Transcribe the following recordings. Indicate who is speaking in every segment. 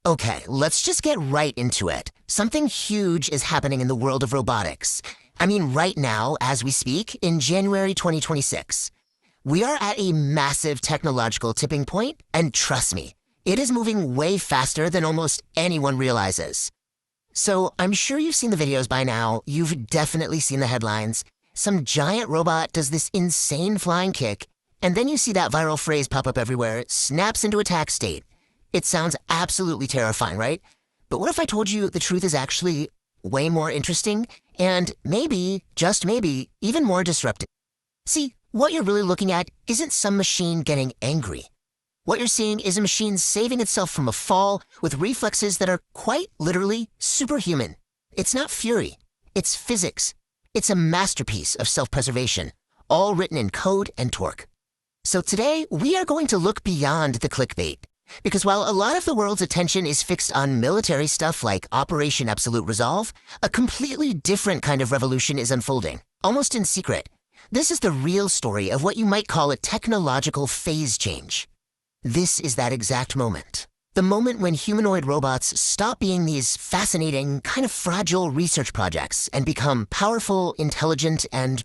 Speaker 1: Okay, let's just get right into it. Something huge is happening in the world of robotics. I mean, right now, as we speak, in January 2026. We are at a massive technological tipping point, and trust me, it is moving way faster than almost anyone realizes. So I'm sure you've seen the videos by now. You've definitely seen the headlines. Some giant robot does this insane flying kick, and then you see that viral phrase pop up everywhere, snaps into attack state. It sounds absolutely terrifying, right? But what if I told you the truth is actually way more interesting and maybe, just maybe, even more disruptive? See, what you're really looking at isn't some machine getting angry. What you're seeing is a machine saving itself from a fall with reflexes that are quite literally superhuman. It's not fury, it's physics. It's a masterpiece of self-preservation, all written in code and torque. So today, we are going to look beyond the clickbait. Because while a lot of the world's attention is fixed on military stuff like Operation Absolute Resolve, a completely different kind of revolution is unfolding, almost in secret. This is the real story of what you might call a technological phase change. This is that exact moment. The moment when humanoid robots stop being these fascinating, kind of fragile research projects and become powerful, intelligent, and,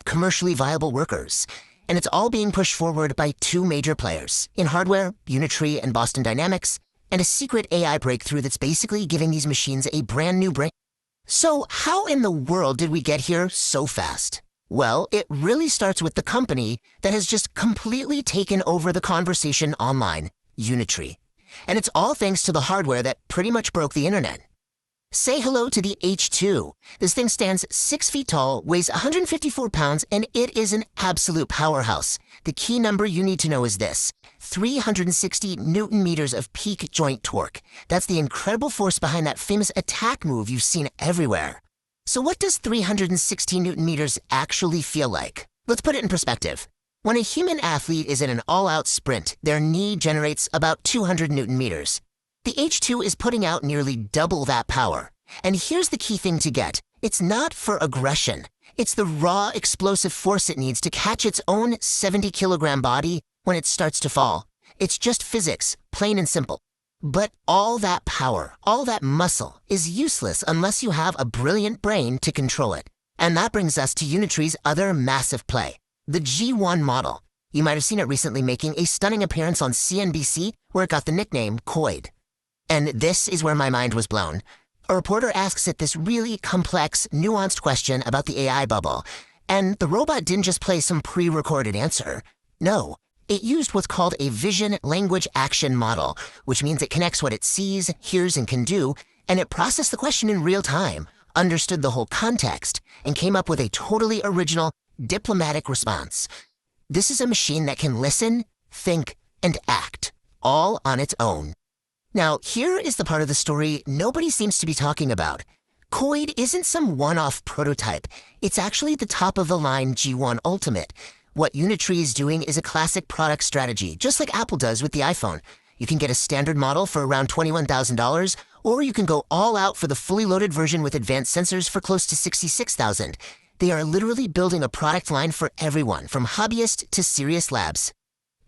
Speaker 1: commercially viable workers. And it's all being pushed forward by two major players, in hardware, Unitree and Boston Dynamics, and a secret AI breakthrough that's basically giving these machines a brand new brain. So how in the world did we get here so fast? Well, it really starts with the company that has just completely taken over the conversation online, Unitree. And it's all thanks to the hardware that pretty much broke the internet. Say hello to the H2. This thing stands 6 feet tall, weighs 154 pounds, and it is an absolute powerhouse. The key number you need to know is this: 360 Newton meters of peak joint torque. That's the incredible force behind that famous attack move you've seen everywhere. So what does 360 Newton meters actually feel like? Let's put it in perspective. When a human athlete is in an all-out sprint, their knee generates about 200 Newton meters. The H2 is putting out nearly double that power. And here's the key thing to get. It's not for aggression. It's the raw explosive force it needs to catch its own 70-kilogram body when it starts to fall. It's just physics, plain and simple. But all that power, all that muscle, is useless unless you have a brilliant brain to control it. And that brings us to Unitree's other massive play, the G1 model. You might have seen it recently making a stunning appearance on CNBC where it got the nickname Coid. And this is where my mind was blown. A reporter asks it this really complex, nuanced question about the AI bubble, and the robot didn't just play some pre-recorded answer. No, it used what's called a vision language action model, which means it connects what it sees, hears, and can do, and it processed the question in real time, understood the whole context, and came up with a totally original, diplomatic response. This is a machine that can listen, think, and act, all on its own. Now, here is the part of the story nobody seems to be talking about. Coid isn't some one-off prototype. It's actually the top-of-the-line G1 Ultimate. What Unitree is doing is a classic product strategy, just like Apple does with the iPhone. You can get a standard model for around $21,000, or you can go all out for the fully loaded version with advanced sensors for close to $66,000. They are literally building a product line for everyone, from hobbyist to serious labs.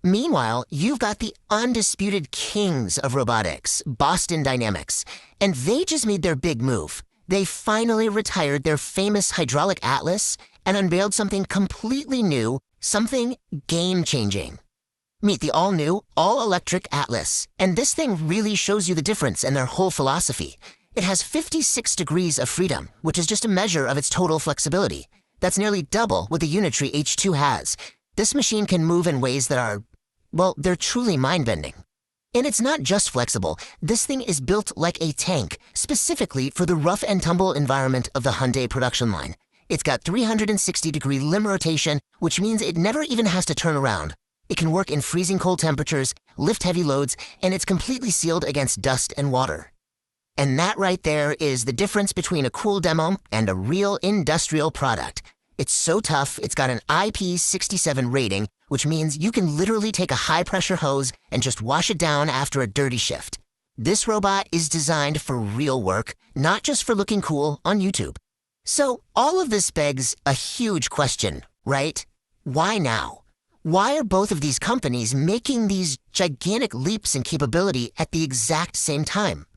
Speaker 1: Meanwhile, you've got the undisputed kings of robotics, Boston Dynamics, and they just made their big move. They finally retired their famous hydraulic atlas and unveiled something completely new, something game-changing. Meet the all-new, all-electric Atlas, and this thing really shows you the difference in their whole philosophy. It has 56 degrees of freedom, which is just a measure of its total flexibility. That's nearly double what the Unitree H2 has. This machine can move in ways that are, they're truly mind-bending. And it's not just flexible. This thing is built like a tank, specifically for the rough and tumble environment of the Hyundai production line. It's got 360-degree limb rotation, which means it never even has to turn around. It can work in freezing cold temperatures, lift heavy loads, and it's completely sealed against dust and water. And that right there is the difference between a cool demo and a real industrial product. It's so tough, it's got an IP67 rating, which means you can literally take a high-pressure hose and just wash it down after a dirty shift. This robot is designed for real work, not just for looking cool on YouTube. So all of this begs a huge question, right? Why now? Why are both of these companies making these gigantic leaps in capability at the exact same time?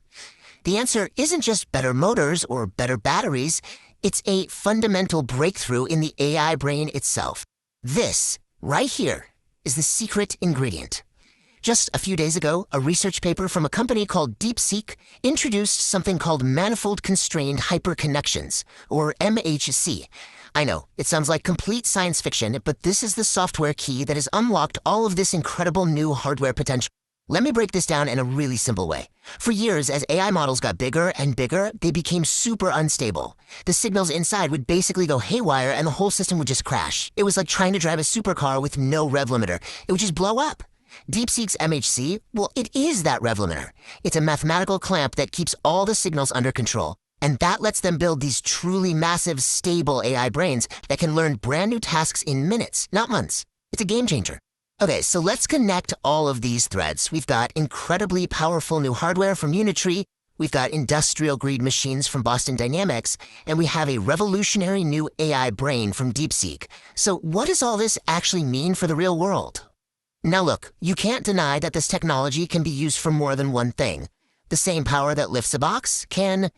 Speaker 1: The answer isn't just better motors or better batteries, it's a fundamental breakthrough in the AI brain itself. This, right here, is the secret ingredient. Just a few days ago, a research paper from a company called DeepSeek introduced something called Manifold-Constrained Hyper-Connections, or MHC. I know, it sounds like complete science fiction, but this is the software key that has unlocked all of this incredible new hardware potential. Let me break this down in a really simple way. For years, as AI models got bigger and bigger, they became super unstable. The signals inside would basically go haywire and the whole system would just crash. It was like trying to drive a supercar with no rev limiter. It would just blow up. DeepSeek's MHC, well, it is that rev limiter. It's a mathematical clamp that keeps all the signals under control. And that lets them build these truly massive, stable AI brains that can learn brand new tasks in minutes, not months. It's a game changer. Okay, so let's connect all of these threads. We've got incredibly powerful new hardware from Unitree, we've got industrial-grade machines from Boston Dynamics, and we have a revolutionary new AI brain from DeepSeek. So what does all this actually mean for the real world? Now look, you can't deny that this technology can be used for more than one thing. The same power that lifts a box can,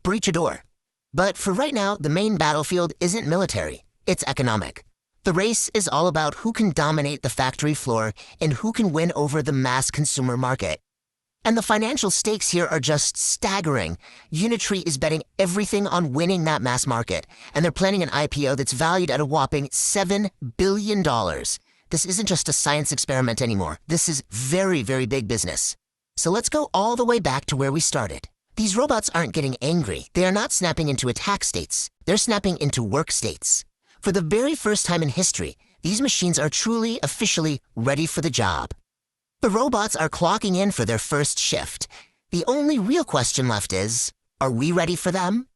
Speaker 1: breach a door. But for right now, the main battlefield isn't military, it's economic. The race is all about who can dominate the factory floor and who can win over the mass consumer market. And the financial stakes here are just staggering. Unitree is betting everything on winning that mass market, and they're planning an IPO that's valued at a whopping $7 billion. This isn't just a science experiment anymore. This is very, very big business. So let's go all the way back to where we started. These robots aren't getting angry. They are not snapping into attack states. They're snapping into work states. For the very first time in history, these machines are truly, officially ready for the job. The robots are clocking in for their first shift. The only real question left is, are we ready for them?